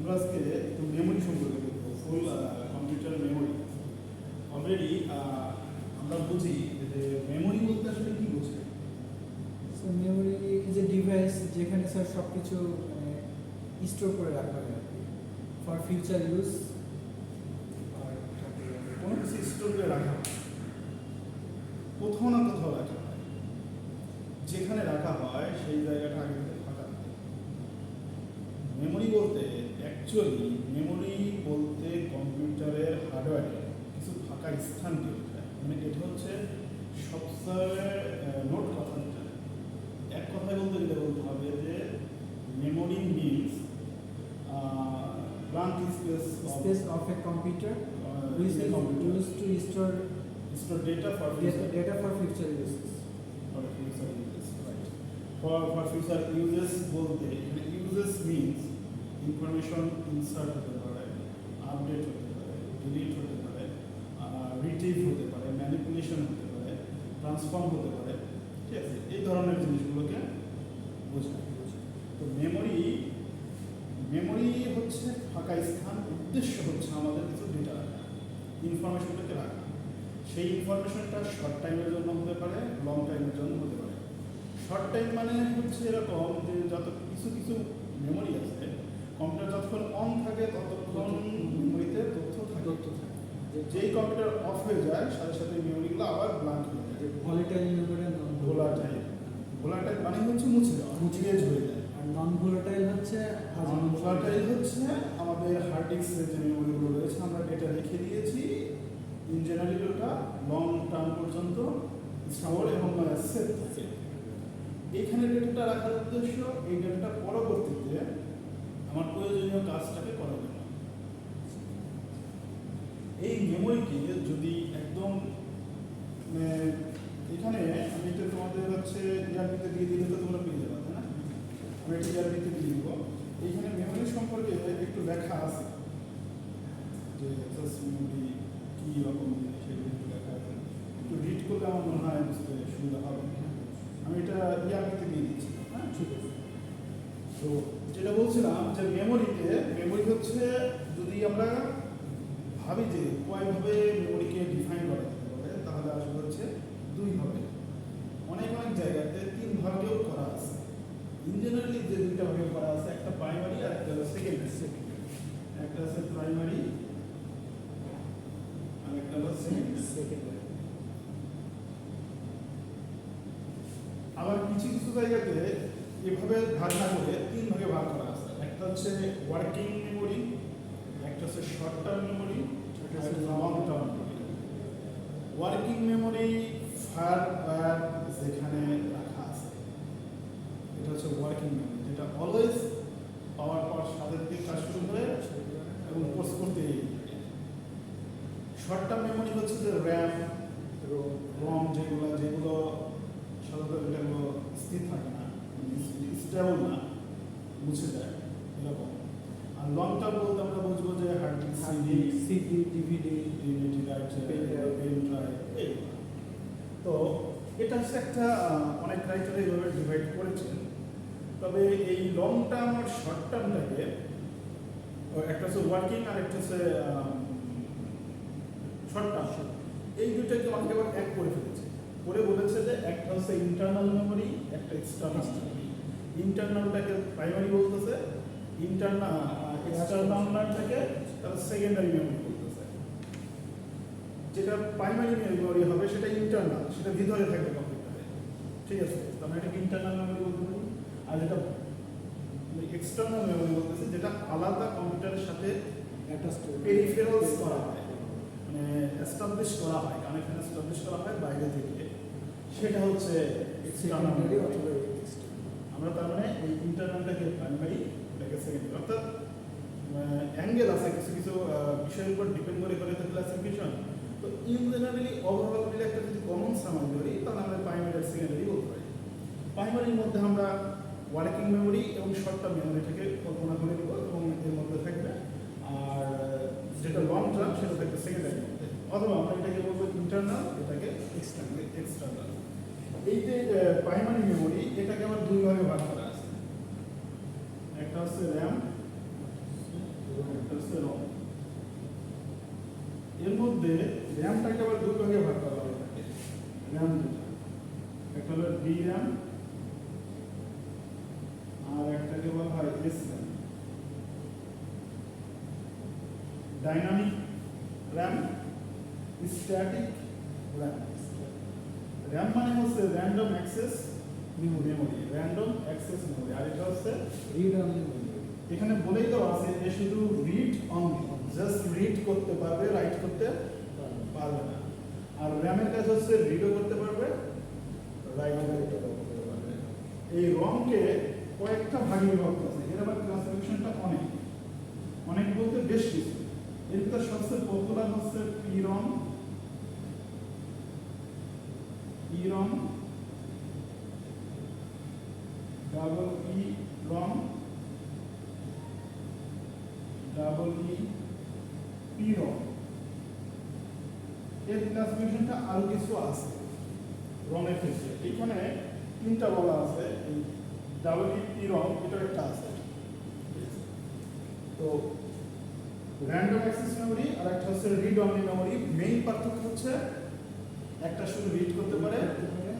আমরা আজকে একটু মেমোরি সম্পর্কে দেখবো, ফুল কম্পিউটার মেমোরি। অলরেডি আমরা বুঝি যে মেমোরি বলতে আসলে কি বোঝায়। So memory is a device যেখানে স্যার সব কিছু স্টোর করে রাখা হয় ফর ফিউচার ইউজ। আর কোনো কিছু স্টোর করে রাখা হয়, কোথাও না কোথাও রাখা হয়, যেখানে রাখা হয় সেই জায়গাটা আগে থেকে ফাঁকা থাকে। মেমোরি বলতে অ্যাকচুয়ালি মেমোরি বলতে কম্পিউটারের হার্ডওয়্যারে কিছু ফাঁকা স্থানকে বোঝায়। মানে এটা হচ্ছে সবচেয়ে নোট কথা যেটা, এক কথায় বলতে গেলে বলতে হবে যে memory means blank space of a computer which is used to store data for future uses. For future uses, right? For future uses বলতে uses means information insert হতে পারে, আপডেট হতে পারে, ডিলিট হতে পারে, রিট্রিভ হতে পারে, ম্যানিপুলেশন হতে পারে, ট্রান্সফর্ম হতে পারে, ঠিক আছে? এই ধরনের জিনিসগুলোকে বোঝায়। তো মেমোরি হচ্ছে ফাঁকা স্থান, উদ্দেশ্য হচ্ছে আমাদের কিছু ডেটা রাখা, ইনফরমেশনটাকে রাখা। সেই ইনফরমেশনটা শর্ট টাইমের জন্য হতে পারে, লং টাইমের জন্য হতে পারে। শর্ট টাইম মানে হচ্ছে এরকম যে যত কিছু মেমোরি আছে, কম্পিউটার যতক্ষণ অন থাকে ততক্ষণ মেমোরিতে তথ্য থাকে। যেই কম্পিউটার অফ হয়ে যায় সাথে সাথে মেমোরিগুলো আবার ব্ল্যাঙ্ক হয়ে যায়। ভোলাটাইল মেমোরি, ভোলাটাইল মানে হচ্ছে মুছে যাওয়া, চেঞ্জ হয়ে যায়। আর নন ভোলাটাইল হচ্ছে আমাদের হার্ড ডিস্কের যে মেমোরিগুলো রয়েছে, আমরা ডেটা রেখে দিয়েছি, ইন জেনারেলি ওটা লং টার্ম পর্যন্ত স্টোর এবং সেভ থাকে। এইখানে ডেটাটা রাখার উদ্দেশ্য এই ডেটাটা পরবর্তীতে আমার প্রয়োজনীয় কাজটাকে করা যাবে। এই মেমোরিকে যদি একদম এখানে আমি এটা তোমাদের হচ্ছে ইয়ারবিতে দিয়ে দিলে তো তোমরা পেয়ে যাবে, তাই না? আমি একটা ইয়ারবিতে দিয়ে দিব। এইখানে মেমোরি সম্পর্কে একটু লেখা আছে যে মেমোরি কী রকম জিনিস, সেগুলো একটু লেখা আছে। একটু রিড করলে আমার মনে হয় বুঝতে সুবিধা হবে। আমি এটা ইয়ারবিতে দিয়ে দিচ্ছি, হ্যাঁ ঠিক আছে। তো যেটা বলছিলাম যে মেমোরি হচ্ছে, যদি আমরা ভাবি যে কয়ভাবে মেমোরিকে ডিফাইন করা যেতে পারে, তাহলে আসলে হচ্ছে দুইভাবে। অনেক জায়গাতে তিন ভাগেও করা আছে। ইন জেনারেলি যে দুইটা ভাগে করা আছে, একটা প্রাইমারি আর একটা সেকেন্ডারি। একটা আছে প্রাইমারি আর একটা হলো সেকেন্ডারি। আবার কিছু জায়গাতে এভাবে ভাগ না করে তিন ভাগে ভাগ করা আছে। একটা হচ্ছে ওয়ার্কিং মেমোরি, একটা হচ্ছে শর্ট টার্ম মেমোরি, একটা হচ্ছে long term memory. Working memory hardware যেখানে রাখা আছে, এটা হচ্ছে ওয়ার্কিং মেমোরি, যেটা অলওয়েজ পাওয়ার সাথে থেকে কাজ শুরু করে এবং পোস্ট করতে। শর্ট টার্ম মেমোরি হচ্ছে যে র্যাম, রম, যেগুলো সাধারণত এটাগুলো স্থির থাকে না, স্টেবল না, মুছে যায় এরকম। আর লং টার্ম বলতে আমরা বুঝবো যে hard disk, CD, DVD, pen drive, এইগুলো। তো এটা হচ্ছে একটা অনেক রাইটার এইভাবে ডিভাইড করেছেন। তবে এই লং টার্ম আর শর্ট টার্মটাকে, একটা হচ্ছে ওয়ার্কিং আর একটা হচ্ছে শর্ট টার্ম, এই দুইটাকে আমাকে আবার এক করে ফেলেছে, করে বলেছে যে একটা হচ্ছে ইন্টারনাল মেমোরি, একটা এক্সটার্নাল মেমোরি। ইন্টারনালটাকে প্রাইমারি বলতেছে, এক্সটার্নালটাকে তাহলে সেকেন্ডারি মেমোরি বলতেছে। যেটা প্রাইমারি মেমোরি হবে সেটা ইন্টারনাল, সেটা ভিতরে থাকবে কম্পিউটারে, ঠিক আছে? আমরা এটাকে ইন্টারনাল মেমোরি বলতে পারি। আর যেটা এক্সটার্নাল মেমোরি বলতেছে, যেটা আলাদা কম্পিউটারের সাথে একটা পেরিফেরালস করা হয়, মানে এস্টাবলিশ করা হয়, কানেকশন এস্টাবলিশ করা হয় বাইরে থেকে, সেটা হচ্ছে এক্সটার্নাল মেমোরি অথবা আমরা তার মানে এই ইন্টারনালটাকে প্রাইমারি, এটাকে সেকেন্ডারি। অর্থাৎ অ্যাঙ্গেল আছে কিছু বিষয়ের উপর ডিপেন্ড করে ক্লাসিফিকেশন। তো ইন জেনারেলি ওভারঅল মিলে একটা যদি কমন সামান ধরি, তাহলে আমরা প্রাইমারি আর সেকেন্ডারি বলতে পারি। প্রাইমারির মধ্যে আমরা ওয়ার্কিং মেমোরি এবং শর্ট টার্ম মেমোরিটাকে কল্পনা করে দেবো এবং এর মধ্যে থাকবে। আর যেটা লং টার্ম সেটা থাকবে সেকেন্ডারির মধ্যে, অথবা আমরা এটাকে বলবো ইন্টারনাল, এটাকে এক্সটার্নাল। এই যে প্রাইমারি মেমোরি, এটাকে আবার দুই ভাগে ভাগ করা আছে। একটা হচ্ছে র্যাম একটা হচ্ছে রম। এর মধ্যে র্যামটাকে আবার দুই ভাগে ভাগ করা হয় থাকে, র্যাম দুটো, একটা হলো ডি র্যাম আর একটাকে বলা হয় S RAM. Dynamic RAM, static RAM. RAM মানে হচ্ছে random access memory, random access memory. আর এটা হচ্ছে রিড অনলি মেমোরি। এখানে বলেই দেওয়া আছে যে শুধু রিড অনলি, জাস্ট রিড করতে পারবে, রাইট করতে পারবে না। আর র্যামের কাজ হচ্ছে রিডও করতে পারবে, রাইটও করতে পারবে। এই রমকে কয়েকটা ভাগে বিভক্ত আছে, এর আবার ক্লাসিফিকেশনটা অনেক, অনেক বলতে বেশ কিছু। এর ভিতরে সবচেয়ে পপুলার হচ্ছে পিরম, পিরম, ডাবল ই রম, ডাবল ই পিরম। এর ক্লাসিফিকেশনটা আরো কিছু আছে রমের ক্ষেত্রে। এখানে তিনটা বলা আছে, এই ডাবল ই পিরম এটা একটা আছে। তো র্যান্ডম অ্যাক্সেস মেমোরি আর একটা হচ্ছে রিড অনলি মেমোরি। মেইন পার্থক্য হচ্ছে একটা শুধু রিড করতে পারে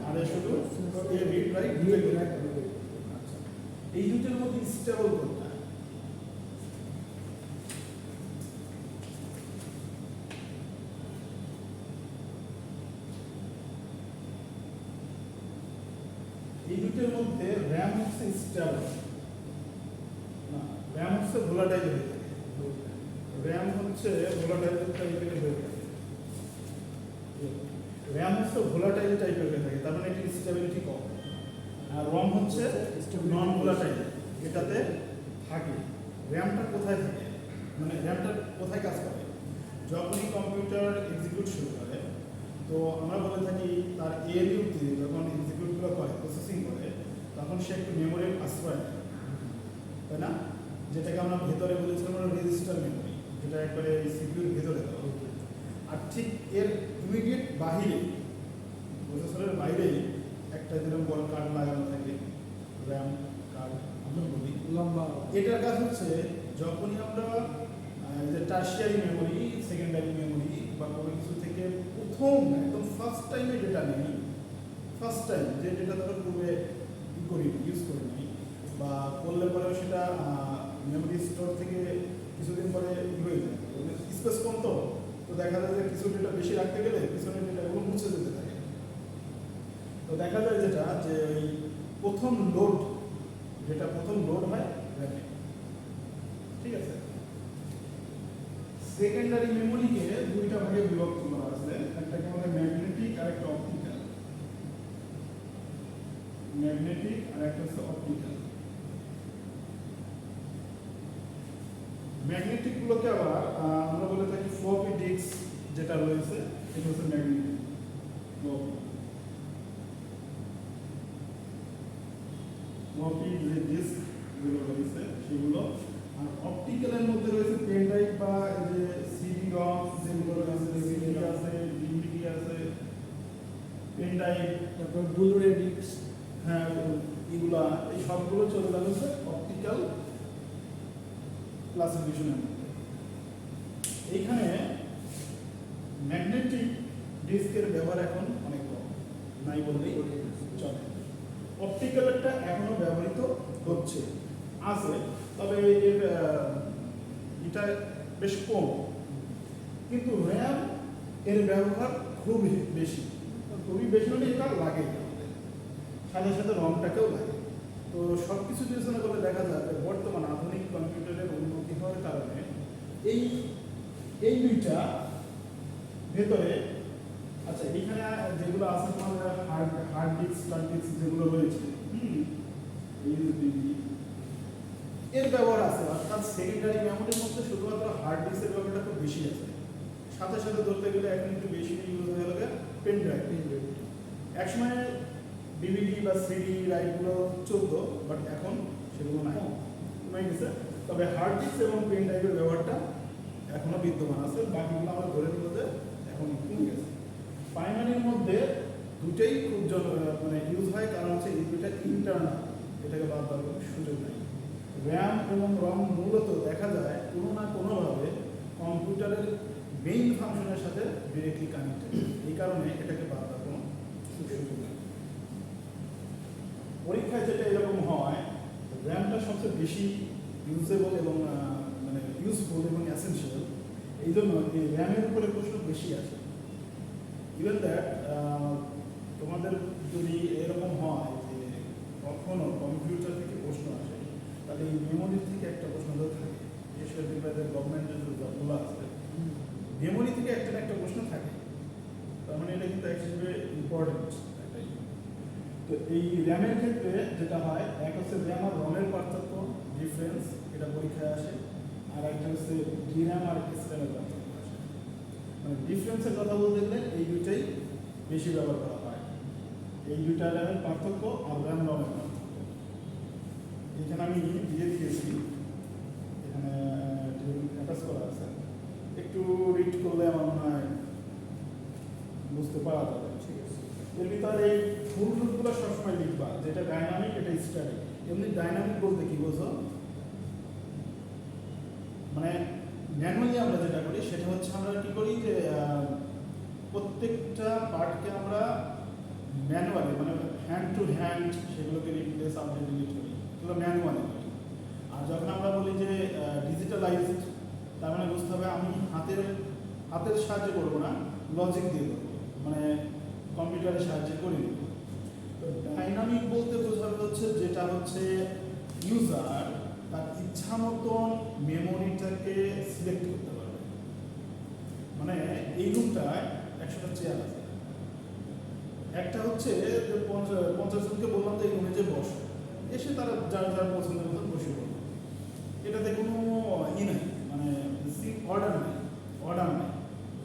আর শুধু রিড রাইট দুটোই করতে পারে। আচ্ছা, এই দুটোর মধ্যে স্টেবল কোনটা? এই দুটোর মধ্যে র্যাম হচ্ছে স্টেবল না, র্যাম হচ্ছে ভোলাটাইল হয়ে থাকে। র্যাম হচ্ছে ভোলাটাইল টাইপের হয়ে থাকে, র্যাম হচ্ছে ভোলাটাইল টাইপের হয়ে থাকে, তার মানে এটির স্টেবিলিটি কম। আর রম হচ্ছে নন ভোলাটাইল, এটাতে থাকে। র্যামটা কোথায় থাকে, মানে র্যামটা কোথায় কাজ করে? যখনই কম্পিউটার এক্সিকিউট শুরু করে, তো আমরা বলে থাকি তার এএলইউ দিয়ে যখন এক্সিকিউটগুলো করে, প্রসেসিং করে, তখন সে একটু মেমোরির আশ্রয় নেয়, তাই না? যেটাকে আমরা ভেতরে বলেছিলাম রেজিস্টার মেমোরি, যেটা একবারে সিপিইউর ভেতরে দেওয়া। আর ঠিক এর ইমিডিয়েট বাহিরে, প্রসেসরের বাইরেই একটা যেরকম বড় কার্ড লাগানো থাকে, র্যাম কার্ড আমরা বলি লম্বা। এটার কাজ হচ্ছে যখনই আমরা যে টার্সিয়ারি মেমোরি, সেকেন্ডারি মেমোরি বা কোনো কিছু থেকে প্রথম একদম ফার্স্ট টাইমে ডেটা নেই, ফার্স্ট টাইম যে ডেটা ধরো পূর্বে ইউজ করিনি বা করলে পরেও সেটা মেমোরি স্টোর থেকে কিছুদিন পরে হয়ে যায়, স্পেস কম, তো দেখা যায় যে কিছু ডেটা বেশি রাখতে গেলে পিছনের ডেটাগুলো মুছে যেতে থাকে। তো দেখা যায় যেটা যে ওই প্রথম লোড, যেটা প্রথম লোড হয় র্যামে, ঠিক আছে? সেকেন্ডারি মেমোরিকে দুইটা ভাগে বিভক্ত করা আছে, একটাকে বলে ম্যাগনেটিক আর একটা অপটিক্যাল। ম্যাগনেটিক আর একটা হচ্ছে অপটিক্যাল। ম্যাগনেটিক গুলোকে আবার আমরা বলে থাকি ফ্লপি ডিস্ক, যেটা রয়েছে এটা হচ্ছে ম্যাগনেটিক ফ্লপি যে ডিস্ক যেগুলো রয়েছে সেগুলো। আর অপটিক্যালের মধ্যে রয়েছে পেন ড্রাইভ বা যে সিডি রম যেগুলো রয়েছে, সিডি আছে, ডিভিডি আছে, পেন ড্রাইভ, তারপর ব্লুরে ডিস্ক, হ্যাঁ এগুলা, এই সবগুলো চলে যাচ্ছে অপটিক্যাল ক্লাসিফিকেশনের মধ্যে। এইখানে ম্যাগনেটিক ডিস্কের ব্যবহার এখন অনেক কম, নাই বললেই চলে। অপটিক্যালটা এখনো ব্যবহৃত হচ্ছে, আছে, তবে এর এটা বেশ কম। কিন্তু র্যাম এর ব্যবহার খুবই বেশি, খুবই বেশি মানে এটা লাগে, সাথে সাথে রমটাকেও লাগে। তো সব কিছু বিবেচনা করলে দেখা যায় যে বর্তমান আধুনিক কম্পিউটারের উন্নতি হওয়ার কারণে এই এই দুইটা ভেতরে, আচ্ছা এইখানে যেগুলো আছে তোমার হার্ড ডিস্ক, ফ্ল্যাশ ডিস্ক যেগুলো রয়েছে, এর ব্যবহার আছে। অর্থাৎ সেকেন্ডারি মেমোরির মধ্যে শুধুমাত্র হার্ড ডিস্কের ব্যবহারটা খুব বেশি আছে। সাথে সাথে ধরতে গেলে এখন একটু বেশি ইউজ হয়ে গেলে পেন ড্রাইভ। একসময় ডিভিডি বা সিডি রাইটগুলো চলতো, বাট এখন সেগুলো নাই, কমে গেছে। তবে হার্ড ডিস্ক এবং পেন ড্রাইভের ব্যবহারটা এখনো বিদ্যমান আছে, বাকিগুলো আমরা ধরে নিব যে এখন কমে গেছে। প্রাইমারির মধ্যে দুটোই খুব মানে ইউজ হয়, কারণ হচ্ছে এই দুইটা ইন্টারনাল, এটাকে বাদ দেওয়ার কোনো সুযোগ নেই। র্যাম এবং রম মূলত দেখা যায় কোনো না কোনোভাবে কম্পিউটারের মেইন ফাংশনের সাথে ডিরেক্টলি কানেক্টেড। এই কারণে এটাকে বাদ দেওয়ার কোনো সুযোগ নেই। পরীক্ষায় যেটা এরকম হয়, র্যামটা সবচেয়ে বেশি ইউজেবল এবং মানে ইউজফুল এবং অ্যাসেনশিয়াল, এই জন্য এই র্যামের উপরে প্রশ্ন বেশি আসে। ইভেন দ্যাট তোমাদের যদি এরকম হয় যে কখনো কম্পিউটার থেকে প্রশ্ন আসে, তাহলে এই মেমোরি থেকে একটা প্রশ্ন ধরে থাকে, বিশেষ করে গভর্নমেন্টের যে জবগুলো আছে মেমোরি থেকে একটা না একটা প্রশ্ন থাকে। তার মানে এটা কিন্তু একেবারে ইম্পর্টেন্ট একটাই। তো এই র্যামের ক্ষেত্রে যেটা হয়, এক হচ্ছে র্যাম আর রমের পার্থক্য, ডিফারেন্স, এটা পরীক্ষায় আসে। আর একটা হচ্ছে ডিরাম আর এসরামের পার্থক্য আসে। মানে ডিফারেন্সের কথা বলতে গেলে এই দুইটাই বেশি ব্যবহার করা হয়, এই দুইটা র্যামের পার্থক্য আর র্যাম রমের পার্থক্য। এখানে আমি দিয়ে দিয়েছি, এখানে অ্যাটাচ করা আছে, একটু রিড করলে আমার মনে হয় বুঝতে পারা যাবে। ঠিক আছে, এর ভিতরে এই ফুল রুটগুলো সবসময় লিখবা, যেটা ডাইনামিক এটা স্ট্যাটিক। এমনি ডাইনামিক বলতে কি বোঝো, মানে ম্যানুয়ালি আমরা যেটা করি সেটা হচ্ছে আমরা কি করি যে প্রত্যেকটা পার্টকে আমরা ম্যানুয়ালি মানে হ্যান্ড টু হ্যান্ড সেগুলোকে রিপ্লেস আপডেট ডিলিট করি, এগুলো ম্যানুয়ালি করি। আর যখন আমরা বলি যে ডিজিটালাইজড, তার মানে বুঝতে হবে আমি হাতের সাহায্যে করবো না, লজিক দিয়ে করবো, মানে কম্পিউটারের সাহায্যে করে দেবো। তো ডাইনামিক বলতে বোঝানো হচ্ছে যেটা হচ্ছে ইউজার তার ইচ্ছা মতন মেমোরিটাকে সিলেক্ট করতে পারবে। মানে এই রুমটায় 100টা চেয়ার আছে, একটা হচ্ছে যে 50 জনকে বললাম যে এই রুমে যে বসো, এসে তারা যার যার পছন্দের মতন বসে পড়বে। এটাতে কোনো নাই, মানে অর্ডার নেই,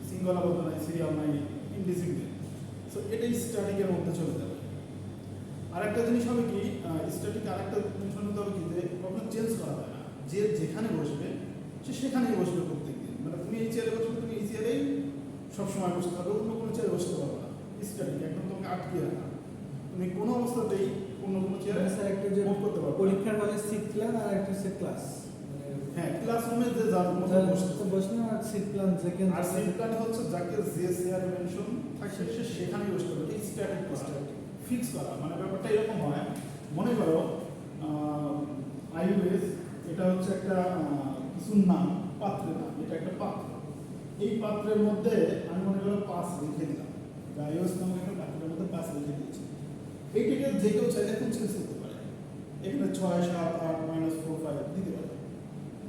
শৃঙ্খলাবদ্ধ নাই, সিরিয়াল নাই, ইনডিসিপ্লিন। সো এটাই স্ট্যাটিকের মধ্যে চলে যাবে। আরেকটা জিনিস হবে কি, স্ট্যাটিক আরেকটা জিনিস হতে হবে কি, যে কখনো চেঞ্জ করা যায় না, যে যেখানে বসবে সে সেখানেই বসবে প্রত্যেকদিন। মানে তুমি এই চেয়ারে বসবে, তুমি এই চেয়ারেই সবসময় বসতে পারবে, অন্য কোনো চেয়ারে বসতে পারবে না। স্ট্যাটিক একদম তোমাকে আটকে রাখা, তুমি কোনো অবস্থাতেই অন্য কোনো চেয়ারে স্যার একটা যে মুভ করতে পারবে। পরীক্ষার হলে সিট প্ল্যান আর একটা হচ্ছে ক্লাস, হ্যাঁ, ক্লাসরুমে যে যার মতো বসতে বসলে আর সিট প্ল্যান যেখানে, আর সিট প্ল্যান হচ্ছে যাকে যে চেয়ারে মেনশন থাকে সে সেখানেই বসতে পারবে। এই স্ট্যাটিক ফিক্স করা, মানে ব্যাপারটা এরকম হয়, মনে করো আইওএস এটা হচ্ছে একটা কিছুর নাম, পাত্রের নাম, এটা একটা পাত্র। এই পাত্রের মধ্যে আমি মনে করো 5 লিখে দিলাম, আইওএস নামক একটা পাত্রের মধ্যে 5 লিখে দিয়েছি। এইটাকে যে কেউ চাইলে এখন চেঞ্জ করতে পারে, এখানে 6, 7, 8, -4, 5 দিতে পারে,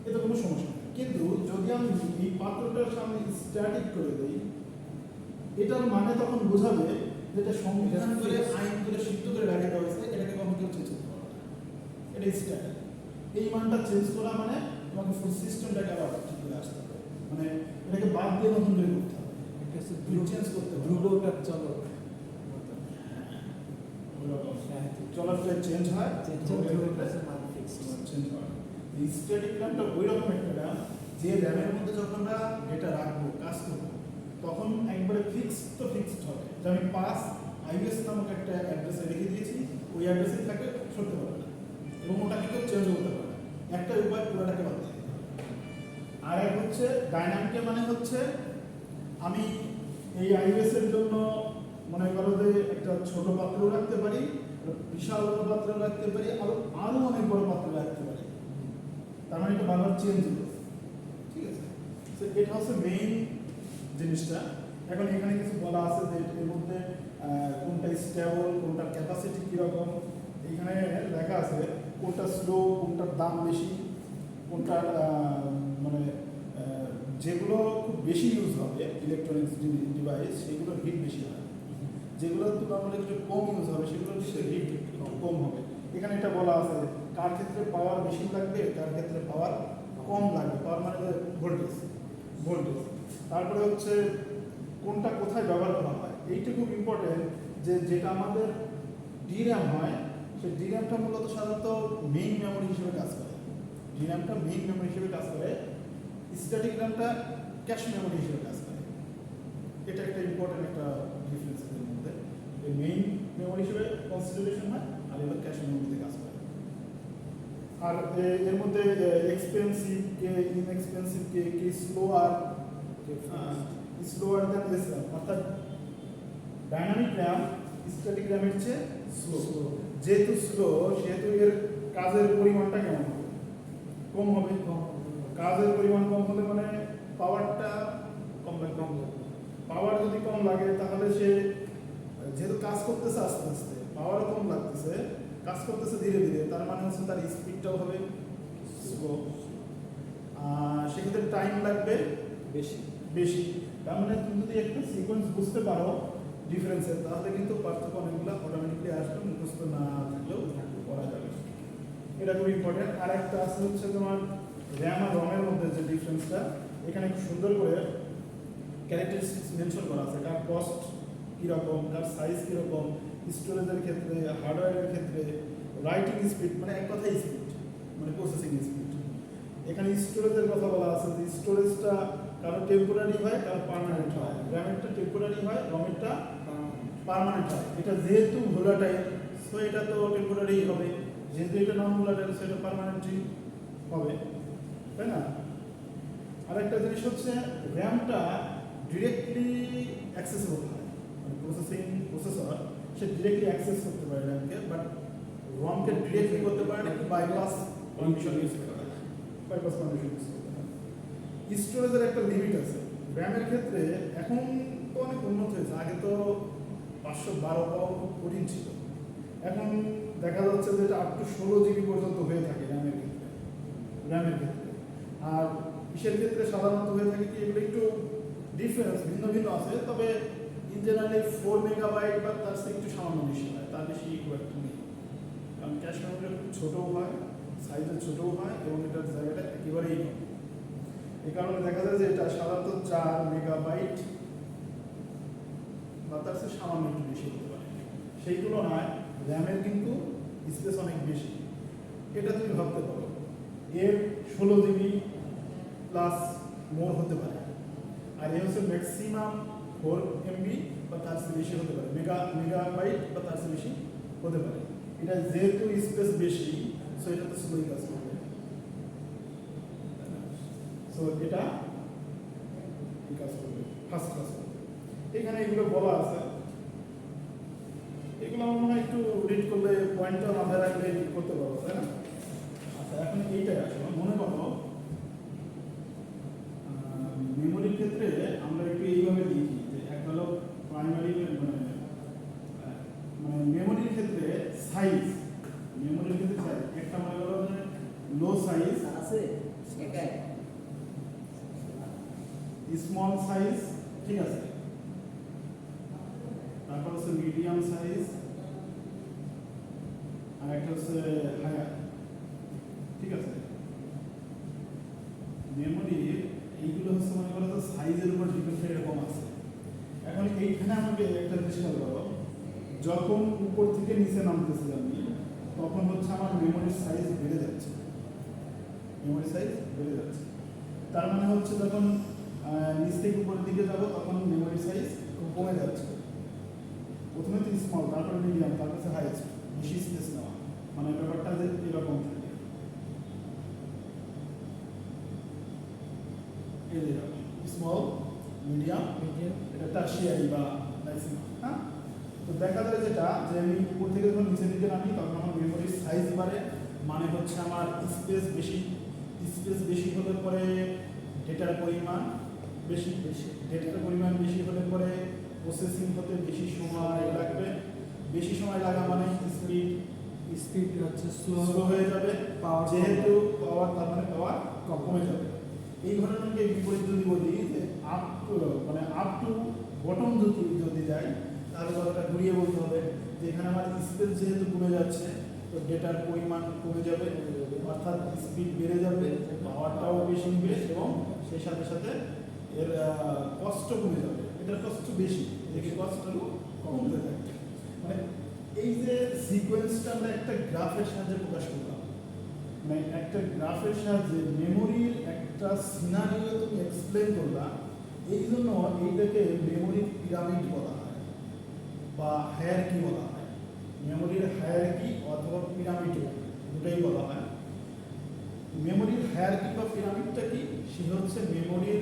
এটা কোনো সমস্যা নেই। কিন্তু যদি আমি এই পাত্রটার সামনে স্ট্যাটিক করে দিই, এটার মানে তখন বোঝাবে যেটা সংবিধান করে আইন করে সিদ্ধ করে রাখা হয়েছে, এটাকে কখনো কেউ চেঞ্জ করতে পারবে না, এটা স্ট্যাটিক। এই মানটা চেঞ্জ করা মানে তোমাকে ফুল সিস্টেমটাকে আবার ঠিক করে আসতে হবে, মানে এটাকে বাদ দিয়ে নতুন করে করতে হবে, একটা হচ্ছে চেঞ্জ করতে হবে। ধ্রুবকার চলক, চলাফেরা চেঞ্জ হয়, ফিক্সড চেঞ্জ হয়। এই স্ট্যাটিক র্যামটা ওই রকম একটা র্যাম, যে র্যামের মধ্যে যখন আমরা ডেটা রাখবো, কাজ করবো, তখন একবারে ফিক্সড হবে। যে আমি 5 আইএস নামক একটা অ্যাড্রেসে রেখে দিয়েছি, ওই অ্যাড্রেসে থাকে, সরতে পারবে না এবং ওটাকে কেউ চেঞ্জ করতে পারবে না। একটা উপায় পুরোটাকে বাদ দিয়ে দিতে হবে। আর এক হচ্ছে ডাইনামিকের, মানে হচ্ছে আমি এই আইএস এর জন্য মনে করো যে একটা ছোট পাত্র রাখতে পারি, বিশাল বড় পাত্র রাখতে পারি, আরো অনেক বড় পাত্র রাখতে পারি। তার মানে এটা বারবার চেঞ্জ হবে, ঠিক আছে? তো এটা হচ্ছে মেইন জিনিসটা। এখন এখানে কিছু বলা আছে যে এর মধ্যে কোনটা স্টেবল, কোনটার ক্যাপাসিটি কীরকম, এখানে লেখা আছে কোনটা স্লো, কোনটার দাম বেশি, কোনটার মানে যেগুলো খুব বেশি ইউজ হবে ইলেকট্রনিক্স ডিভাইস সেগুলোর হিট বেশি হয়, যেগুলো তুলনামূলক একটু কম ইউজ হবে সেগুলোর হিট কম হবে। এখানে এটা বলা আছে কার ক্ষেত্রে পাওয়ার বেশি লাগবে, কার ক্ষেত্রে পাওয়ার কম লাগবে। পাওয়ার মানে ভোল্টেজ। তারপরে হচ্ছে কোনটা কোথায় ব্যবহার করা হয়, এইটা খুব ইম্পর্টেন্ট। যেটা আমাদের ডির্যাম হয়, সেই ডির্যামটা মূলত সাধারণত মেইন মেমোরি হিসেবে কাজ করে। ডির্যামটা মেইন মেমোরি হিসেবে কাজ করে, স্ট্যাটিক র্যামটা ক্যাশ মেমোরি হিসেবে কাজ করে। এটা একটা ইম্পর্টেন্ট একটা ডিফারেন্স এর মধ্যে। মেইন মেমোরি হিসেবে কনসিডারেশন হয়, আর এবার ক্যাশ মেমোরিতে কাজ করে। আর এর মধ্যে এক্সপেন্সিভ কে ইনএক্সপেন্সিভ কে স্লোয়ার দ্যান এস র্যাম, অর্থাৎ ডাইনামিক র্যাম স্ট্যাটিক র্যামের চেয়ে স্লো। যেহেতু স্লো সেহেতু এর কাজের পরিমাণটা কেমন হবে? কম হবে। কাজের পরিমাণ কম হলে মানে পাওয়ারটা কম লাগবে। পাওয়ার যদি কম লাগে তাহলে সে যেহেতু কাজ করতেছে আস্তে আস্তে, পাওয়ারও কম লাগতেছে, কাজ করতেছে ধীরে ধীরে, তার মানে হচ্ছে তার স্পিডটাও হবে স্লো। সেক্ষেত্রে টাইম লাগবে বেশি। তার মানে তুমি যদি একটা সিকোয়েন্স বুঝতে পারো ডিফারেন্সের, তাহলে কিন্তু পার্থক্য অনেকগুলো অটোমেটিকলি আসবে, মুখস্থ না থাকলেও করা যাবে। এটা খুব ইম্পর্টেন্ট। আর একটা আছে হচ্ছে তোমার র্যাম আর রমের মধ্যে যে ডিফারেন্সটা, এখানে খুব সুন্দর করে ক্যারেক্টারিস্টিক্স মেনশন করা আছে, কার কস্ট কীরকম, কার সাইজ কীরকম, স্টোরেজের ক্ষেত্রে, হার্ডওয়্যারের ক্ষেত্রে, রাইটিং স্পিড মানে এক কথায় স্পিড মানে প্রসেসিং স্পিড। এখানে স্টোরেজের কথা বলা আছে যে স্টোরেজটা কারো টেম্পোরারি হয়, কারো পার্মানেন্ট হয়। র্যামেরটা টেম্পোরারি হয়, রমেরটা পার্মানেন্ট হয়। এটা যেহেতু ভোলাটাইল, সো এটা তো টেম্পোরারি হবে, যেহেতু এটা নন ভোলাটাইল সেটা পার্মানেন্টই হবে, তাই না? আরেকটা জিনিস হচ্ছে র্যামটা ডিরেক্টলি অ্যাক্সেসিবল হয়, মানে প্রসেসর সে ডিরেক্টলি অ্যাক্সেস করতে পারে র্যামকে, বাট রমকে ডিরেক্টলি করতে পারে না, বাইপাস কন্ডিশন ইউজ করতে পারে। স্টোরেজের একটা লিমিট আছে। র্যামের ক্ষেত্রে এখন তো অনেক উন্নত হয়েছে, আগে তো 512 পাওয়া খুব কঠিন ছিল, এখন দেখা যাচ্ছে যে এটা আপ টু 16 জিবি পর্যন্ত হয়ে থাকে র্যামের ক্ষেত্রে। আর কিসের ক্ষেত্রে সাধারণত হয়ে থাকে কি, এগুলো একটু ডিফারেন্স ভিন্ন আছে, তবে ইন জেনারেলি 4 মেগাবাইট বা তার চেয়ে একটু সামান্য বেশি হয়, তার বেশি খুব একটা নেই। কারণ ক্যাশ মেমোরিটা খুব ছোটও হয়, সাইজে ছোটও হয়, এবং এটার জায়গাটা একেবারেই কম। এই কারণে দেখা যায় যে এটা সাধারণত 4 মেগাবাইট বা তার চেয়ে সামান্য একটু বেশি হতে পারে। সেই তুলনায় র্যামের কিন্তু স্পেস অনেক বেশি। এটা তুমি ভাবতে পারো এর 16 জিবি প্লাস মোর হতে পারে, আর এ হচ্ছে ম্যাক্সিমাম 4 এমবি বা তার চেয়ে বেশি হতে পারে, মেগাবাইট বা তার চেয়ে বেশি হতে পারে। এটা যেহেতু স্পেস বেশি, সো এটা তো স্লোই কাজ করবে। সো এটা কাজ করবে, ফার্স্ট ক্লাস করবে। এখানে এগুলো বলা আছে, এগুলো আমার মনে হয় একটু রিড করলে পয়েন্টটা মাথায় রাখলে করতে পারবো, তাই না? আচ্ছা, এখন এইটাই আসলে মনে করো মেমোরির ক্ষেত্রে আমরা একটু এইভাবে লিখি যে একটা হলো প্রাইমারি মানে মেমোরির ক্ষেত্রে সাইজ, একটা মনে করো যে লো সাইজ আছে স্মল সাইজ, ঠিক আছে, তারপর হচ্ছে মিডিয়াম সাইজ, আর একটা হচ্ছে হায়ার, ঠিক আছে। মেমোরি এইগুলো হচ্ছে মনে করো যে সাইজের উপর ডিপেন্ড করে এরকম আছে। এখন এইখানে আমাকে একটা জিনিস খেয়াল করো, যখন উপর থেকে নিচে নামতেছি আমি, তখন হচ্ছে আমার মেমোরির সাইজ বেড়ে যাচ্ছে, তার মানে হচ্ছে যখন নিচ থেকে উপরের দিকে যাবো তখন মেমোরি সাইজ কমে যাচ্ছে। প্রথমে তো স্মল, তারপরে মিডিয়াম, তারপর হচ্ছে হাইয়েস্ট, বেশি স্পেস নেওয়া, মানে ব্যাপারটা যে এরকম থাকে, স্মল, মিডিয়াম, এটা টার্সিয়ারি বা ম্যাক্সিমাম। হ্যাঁ, তো দেখা যায় যেটা যে আমি উপর থেকে যখন নিচের দিকে নামি তখন আমার মেমোরির সাইজ বাড়ে, মানে হচ্ছে আমার স্পেস বেশি হলে পরে ডেটার পরিমাণ বেশি হলে পরে প্রসেসিং হতে বেশি সময় লাগবে, বেশি সময় লাগা মানে স্পিড হচ্ছে স্লো হয়ে যাবে, পাওয়ার যেহেতু পাওয়ার তার মানে পাওয়ার কমে যাবে। এই ঘটনাকে বিপরীত যদি বলি যে আপ টু বটম যদি যাই, তাহলে কথাটা ঘুরিয়ে বলতে হবে যে এখানে আমার স্পেস যেহেতু কমে যাচ্ছে, তো ডেটার পরিমাণ কমে যাবে, অর্থাৎ স্পিড বেড়ে যাবে, পাওয়ারটাও বেশি নিবে, এবং সেই সাথে সাথে এর কষ্ট কমে যাবে। এটার কষ্ট বেশি, এদিকে কষ্টগুলো কমতে থাকবে। মানে এই যে সিকোয়েন্সটা আমরা একটা গ্রাফের সাহায্যে প্রকাশ করলাম, মানে একটা গ্রাফের সাহায্যে মেমোরির একটা সিনারিও তুমি এক্সপ্লেন করলা, এই জন্য এইটাকে মেমোরির পিরামিড বলা হয় বা হায়ারকি বলা হয়। মেমোরির হায়ারকি অথবা পিরামিড দুটাই বলা হয়। মেমোরির হায়ারার্কি বা পিরামিডটা কি? সে হচ্ছে মেমোরির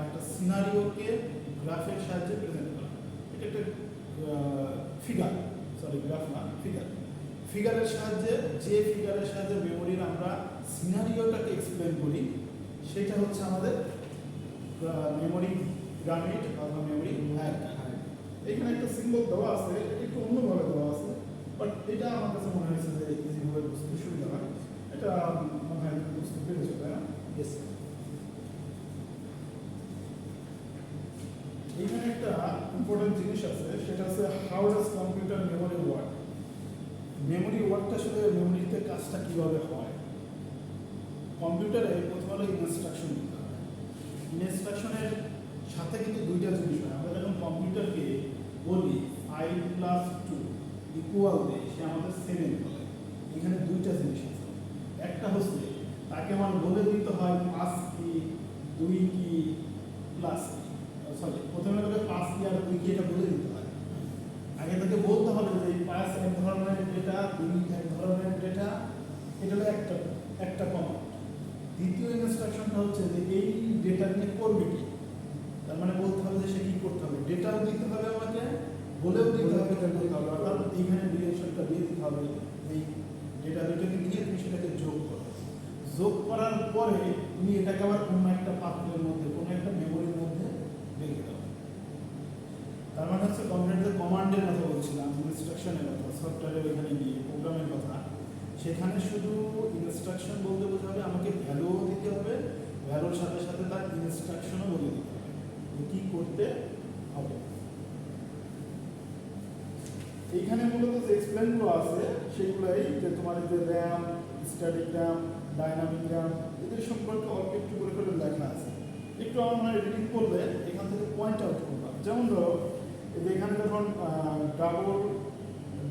একটা সিনারিওকে গ্রাফের সাহায্যে প্রেজেন্ট করা। এটা একটা ফিগার, সরি গ্রাফ না, ফিগার। ফিগারের সাহায্যে, যে ফিগারের সাহায্যে মেমোরির আমরা সিনারিওটাকে এক্সপ্লেন করি, সেটা হচ্ছে আমাদের মেমোরি পিরামিড অথবা মেমোরি হায়ারার্কি। এখানে একটা সিম্বল দেওয়া আছে, এটা একটু অন্যভাবে দেওয়া আছে, বাট এটা আমার কাছে মনে হয়েছে যে ইজিভাবে বুঝতে সুবিধা হয়। এটা মনে হয় বুঝতে পেরেছো, তাই না? Yes. এখানে একটা ইম্পর্টেন্ট জিনিস আছে, সেটা হচ্ছে how does computer memory work. Memory ওয়ার্কটা আসলে মেমোরিতে কাজটা কিভাবে হয়। কম্পিউটারে প্রথমে হলো ইনস্ট্রাকশন দিতে হয়। ইনস্ট্রাকশনের সাথে কিন্তু দুইটা জিনিস হয়। আমরা যখন কম্পিউটারকে বলি i+2 ইকুয়াল দেয়, সে আমাদের 7 বলে। এখানে দুইটা জিনিস আছে। একটা হচ্ছে তাকে আমার বলে দিতে হয় 5 কি 2 কি প্লাস কি, সরি প্রথমে তাকে 5 কি আর 2 কি এটা বলে দিতে হয়। আগে তাকে বলতে হবে যে 5 এক ধরনের ডেটা, 2 এক ধরনের ডেটা, এটা হলো একটা কমান্ড। দ্বিতীয় ইনস্ট্রাকশনটা হচ্ছে যে এই ডেটা নিয়ে করবে কি, তার মানে বলতে হবে যে সে কি করতে হবে, ডেটাও দিতে হবে আমাকে, বলেও দিতে হবে, অর্থাৎ এইখানে রিলেশনটা দিয়ে দিতে হবে। এই ডেটা দুটোকে নিয়ে তুমি সেটাকে যোগ করো, যোগ করার পরে তুমি এটাকে আবার কোনো একটা পাত্রের মধ্যে, কোনো একটা মেমোরির মধ্যে রেখে দাও। তার মানে হচ্ছে কম্পিউটারের কমান্ডের কথা বলছিলাম, ইনস্ট্রাকশনের কথা, সফটওয়্যারের এখানে গিয়ে প্রোগ্রামের কথা। সেখানে শুধু ইনস্ট্রাকশন বলতে বোঝাবে আমাকে ভ্যালুও দিতে হবে, ভ্যালুর সাথে সাথে তার ইনস্ট্রাকশনও বলে দিতে হবে যে কী করতে হবে। এইখানে মূলত যে এক্সপ্লেনগুলো আছে সেগুলোই, যে তোমার যে RAM, static RAM, dynamic RAM, এদের সম্পর্কে অল্প একটু করে করে লেখা আছে। একটু আমরা রিডিং করলে এখান থেকে পয়েন্ট আউট করবা। যেমন ধরো এই যে এখানে যখন double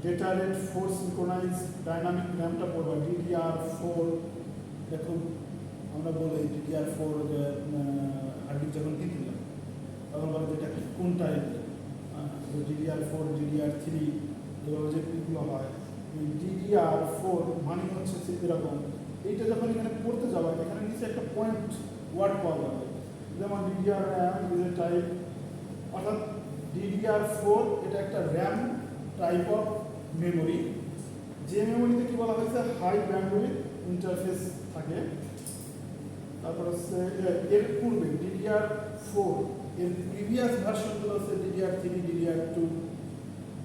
data rate 4 synchronise dynamic র্যামটা পড়বা, DDR4, দেখুন আমরা বলি DDR4 হার্ড ডিস্ক যখন কিনতে যাই তখন বলে যেটা কোন টাইপের, DDR4, DDR3 এভাবে যে পিকগুলো হয়। DDR4 মানে হচ্ছে এরকম। এইটা যখন এখানে পড়তে যাবে, এখানে নিচে একটা পয়েন্ট ওয়ার্ড পাওয়া যাবে, যেমন DDR RAM is a type, অর্থাৎ DDR4 এটা একটা র্যাম টাইপ অফ মেমোরি, যে মেমোরিতে কি বলা হয়েছে হাই ব্যান্ডউইথ ইন্টারফেস থাকে। তারপর হচ্ছে এর পূর্বে DDR4 এর প্রিভিয়াস ভার্সনগুলো হচ্ছে DDR3, DDR2।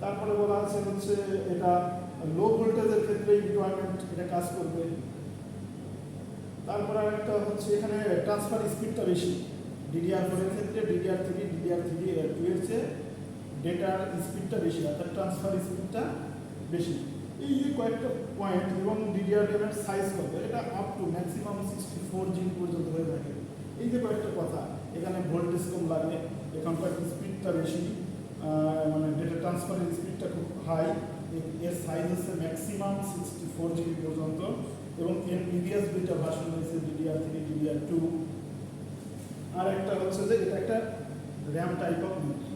তারপরে বলা আছে হচ্ছে এটা লো ভোল্টেজের ক্ষেত্রে ডিপ্লয়মেন্ট এটা কাজ করবে। তারপরে আরেকটা হচ্ছে এখানে ট্রান্সফার স্পিডটা বেশি DDR4 এর ক্ষেত্রে, DDR3, DDR2 এর চেয়ে ডেটার স্পিডটা বেশি, অর্থাৎ ট্রান্সফার স্পিডটা বেশি। এই যে কয়েকটা পয়েন্ট, এবং DDR RAM এর সাইজ কত, এটা আপ টু ম্যাক্সিমাম 64 GB পর্যন্ত হয়ে থাকে। এই যে কয়েকটা কথা, এখানে ভোল্টেজ কম লাগে, এখানকার স্পিডটা বেশি, মানে ডেটা ট্রান্সফারের স্পিডটা খুব হাই, এর সাইজ হচ্ছে ম্যাক্সিমাম 64 GB পর্যন্ত, এবং এর প্রিভিয়াস দুইটা ভার্সন হয়েছে DDR3, DDR2। আর একটা হচ্ছে যে এটা একটা র্যাম টাইপ অফ মেমোরি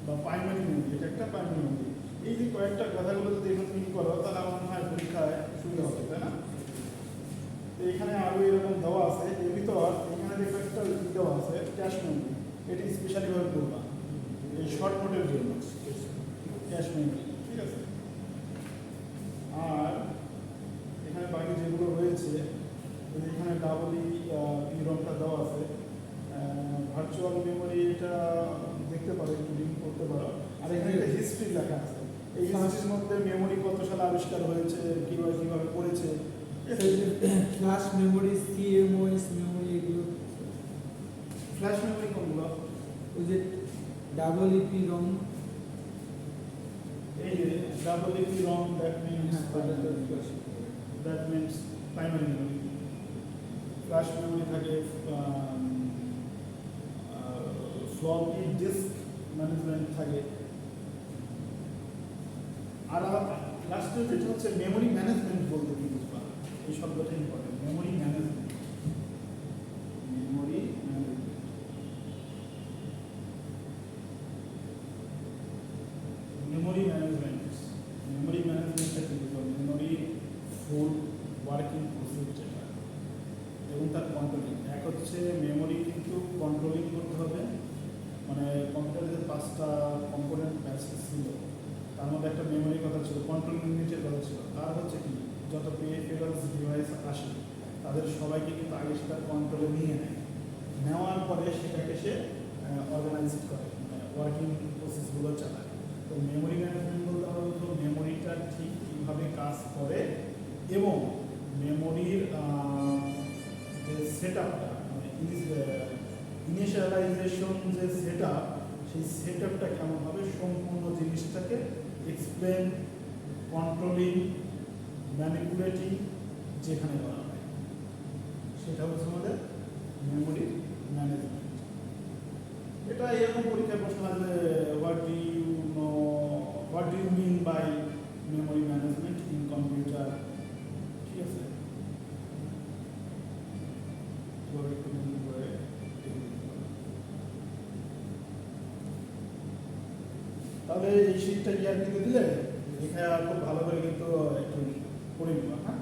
বা প্রাইমারি মেমোরি, এটা একটা প্রাইমারি মেমোরি। এই যে কয়েকটা কথাগুলো যদি এখানে তুমি করো তাহলে আমার মনে হয় পরীক্ষায় সুবিধা হবে, তাই না? তো এখানে আরও এরকম দেওয়া আছে, এর ভিতর এখানে দেখবে একটা দেওয়া আছে ক্যাশ মেমোরি, এটি স্পেশালিভাবে করবা এই শর্ট নোটের জন্য, ক্যাশ মেমোরি, ঠিক আছে? আর এখানে বাকি যেগুলো রয়েছে, এখানে ডাবল রমটা দেওয়া আছে, ভার্চুয়াল মেমোরি, এটা দেখতে পারো, একটু লিঙ্ক করতে পারো। আর এখানে একটা হিস্ট্রি লেখা আছে, এই হিস্ট্রির মধ্যে মেমোরি কত সালে আবিষ্কার হয়েছে, কীভাবে কীভাবে করেছে। ফ্ল্যাশ মেমোরি, CMOS মেমোরি, এগুলো। ফ্ল্যাশ মেমোরি কোনগুলো? ওই যে EEPROM, এই যে EEPROM, that means primary memory. Flash memory থাকে, ফ্লপি ডিস্ক ম্যানেজমেন্ট থাকে। আর লাস্টে যেটা হচ্ছে মেমোরি ম্যানেজমেন্ট বলতে কি বুঝবা, এই শব্দটা important, memory management. Memory management, memory management, memory ম্যানেজমেন্টটা কি বুঝবা, মেমোরি ফুল ওয়ার্কিং প্রসেস যেটা, ছিল, কন্ট্রোল ইউনিটের কথা ছিল। তার হচ্ছে কি যত পেরিফেরালস ডিভাইস আসে তাদের সবাইকে কিন্তু আগে সেটা কন্ট্রোলে নিয়ে নেয়, নেওয়ার পরে সেটাকে সে অর্গানাইজ করে, ওয়ার্কিং প্রসেসগুলো চালায়। তো মেমোরি ম্যানেজমেন্ট বলতে আমরা তো মেমোরিটা ঠিক কীভাবে কাজ করে এবং মেমোরির যে সেট আপটা মানে ইনিশিয়ালাইজেশন যে সেট আপ, সেই সেট আপটা কেমন হবে সম্পূর্ণ জিনিসটাকে এক্সপ্লেন, কন্ট্রোলিং, ম্যানিপুলেটিং যেখানে করা হয় সেটা হচ্ছে আমাদের মেমোরি ম্যানেজমেন্ট। এটা এরকম পরীক্ষায় প্রশ্ন আসবে, what do you mean by memory management in computer, ঠিক আছে? এবার একটু নতুন করে তাহলে এই শীটটা কি আর কিন্তু দিলে লেখা খুব ভালো করে কিন্তু একটু পড়ে নিবা, হ্যাঁ?